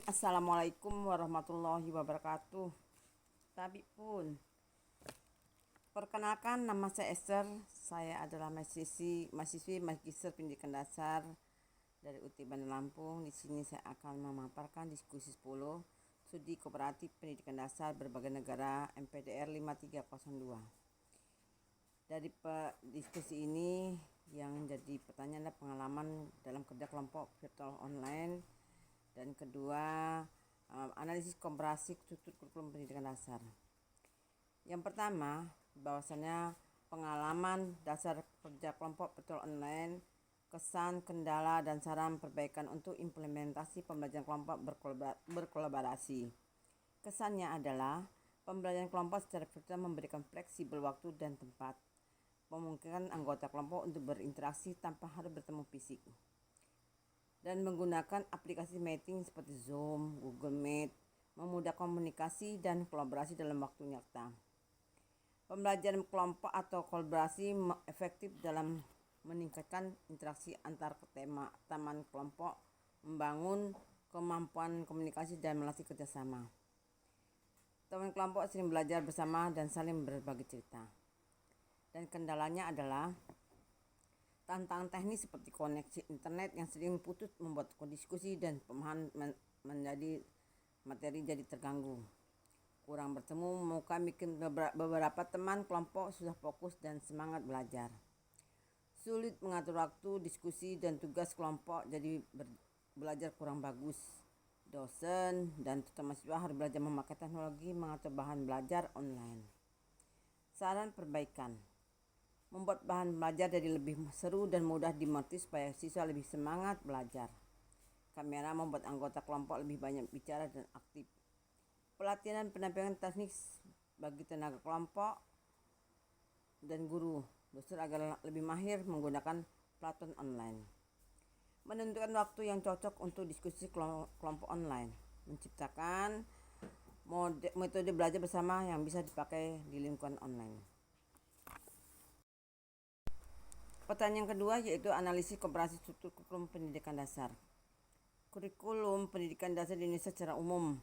Assalamualaikum warahmatullahi wabarakatuh. Tapi pun, perkenalkan nama saya Esther. Saya adalah mahasiswi Magister Pendidikan Dasar dari UT Bandar Lampung. Di sini saya akan memaparkan diskusi 10 studi kooperatif pendidikan dasar berbagai negara MPDR 5302. Dari diskusi ini yang jadi pertanyaan adalah pengalaman dalam kerja kelompok virtual online, dan kedua analisis komparasi struktur kurikulum pendidikan dasar. Yang pertama, bahwasanya pengalaman dasar kerja kelompok virtual online, kesan, kendala, dan saran perbaikan untuk implementasi pembelajaran kelompok berkolaborasi. Kesannya adalah pembelajaran kelompok secara virtual memberikan fleksibel waktu dan tempat, memungkinkan anggota kelompok untuk berinteraksi tanpa harus bertemu fisik, dan menggunakan aplikasi meeting seperti Zoom, Google Meet, memudahkan komunikasi dan kolaborasi dalam waktu nyata. Pembelajaran kelompok atau kolaborasi efektif dalam meningkatkan interaksi antar teman kelompok, membangun kemampuan komunikasi dan melatih kerjasama. Teman kelompok sering belajar bersama dan saling berbagi cerita. Dan kendalanya adalah tantangan teknis seperti koneksi internet yang sering putus membuat diskusi dan pemahaman menjadi materi jadi terganggu. Kurang bertemu muka bikin beberapa teman kelompok susah fokus dan semangat belajar. Sulit mengatur waktu diskusi dan tugas kelompok, jadi belajar kurang bagus. Dosen dan tutor mahasiswa harus belajar memakai teknologi mengatur bahan belajar online. Saran perbaikan: membuat bahan belajar jadi lebih seru dan mudah dimengerti supaya siswa lebih semangat belajar. Kamera membuat anggota kelompok lebih banyak bicara dan aktif. Pelatihan dan pendampingan teknik bagi tenaga kelompok dan guru dosen agar lebih mahir menggunakan platform online. Menentukan waktu yang cocok untuk diskusi kelompok online. Menciptakan metode belajar bersama yang bisa dipakai di lingkungan online. Pertanyaan kedua yaitu analisis komparasi struktur kurikulum pendidikan dasar. Kurikulum pendidikan dasar di Indonesia secara umum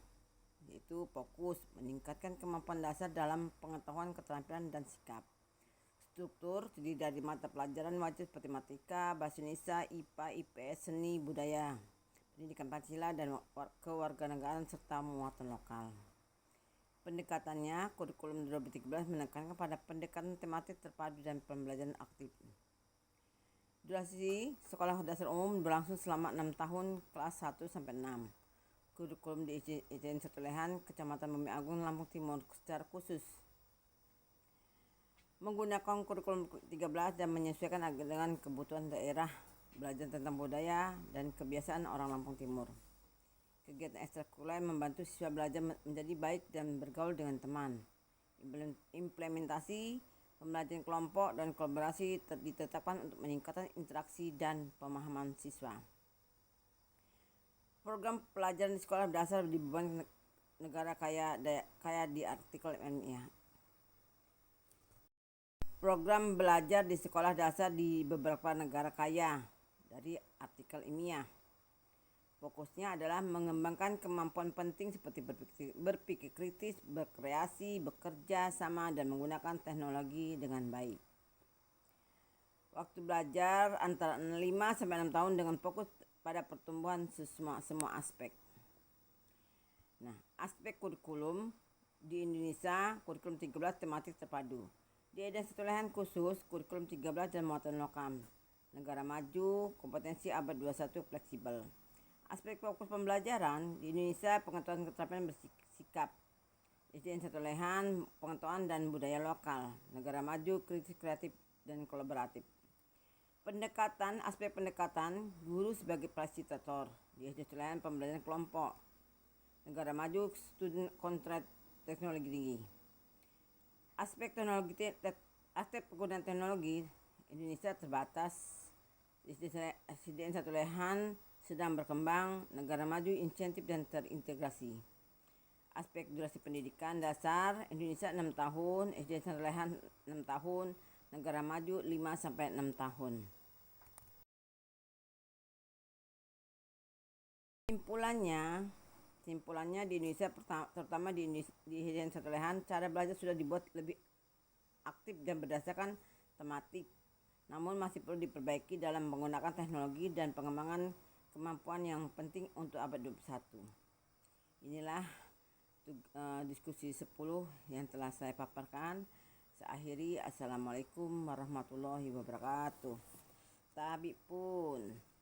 yaitu fokus meningkatkan kemampuan dasar dalam pengetahuan, keterampilan, dan sikap. Struktur terdiri dari mata pelajaran wajib seperti matematika, bahasa Indonesia, IPA, IPS, seni, budaya, pendidikan Pancasila, dan kewarganegaraan serta muatan lokal. Pendekatannya, kurikulum 2013 menekankan pada pendekatan tematik terpadu dan pembelajaran aktif. Durasi sekolah dasar umum berlangsung selama 6 tahun kelas 1 sampai 6. Kurikulum di ITN Satu Lehan, Kecamatan Bumi Agung, Lampung Timur secara khusus menggunakan kurikulum 13 dan menyesuaikan dengan kebutuhan daerah, belajar tentang budaya dan kebiasaan orang Lampung Timur. Kegiatan ekstrakurikuler membantu siswa belajar menjadi baik dan bergaul dengan teman. Implementasi pembelajaran kelompok dan kolaborasi ditetapkan untuk meningkatkan interaksi dan pemahaman siswa. Program pelajaran di sekolah dasar di beberapa negara kaya di artikel ilmiah. Program belajar di sekolah dasar di beberapa negara kaya dari artikel ilmiah. Fokusnya adalah mengembangkan kemampuan penting seperti berpikir kritis, berkreasi, bekerja sama, dan menggunakan teknologi dengan baik. Waktu belajar antara 5 sampai 6 tahun dengan fokus pada pertumbuhan semua aspek. Aspek kurikulum di Indonesia, kurikulum 13 tematik terpadu. Di ITN Satu Lehan khusus kurikulum 13 dan muatan lokal. Negara maju, kompetensi abad 21 fleksibel. Aspek fokus pembelajaran di Indonesia, pengetahuan keterampilan bersikap. ITN Satu Lehan, pengetahuan dan budaya lokal. Negara maju, kritis, kreatif, dan kolaboratif. Aspek pendekatan, guru sebagai fasilitator. Di ITN Satu Lehan, pembelajaran kelompok. Negara maju, student contract teknologi tinggi. Aspek penggunaan teknologi Indonesia terbatas. ITN Satu Lehan sedang berkembang, negara maju insentif dan terintegrasi. Aspek durasi pendidikan dasar Indonesia 6 tahun, ITN Satu Lehan 6 tahun, negara maju 5 sampai 6 tahun. Simpulannya, Kesimpulannya, di Indonesia, terutama di hidden Satelhan, cara belajar sudah dibuat lebih aktif dan berdasarkan tematik. Namun masih perlu diperbaiki dalam menggunakan teknologi dan pengembangan kemampuan yang penting untuk abad 21. Inilah diskusi 10 yang telah saya paparkan. Saya akhiri. Assalamualaikum warahmatullahi wabarakatuh. Tabi pun.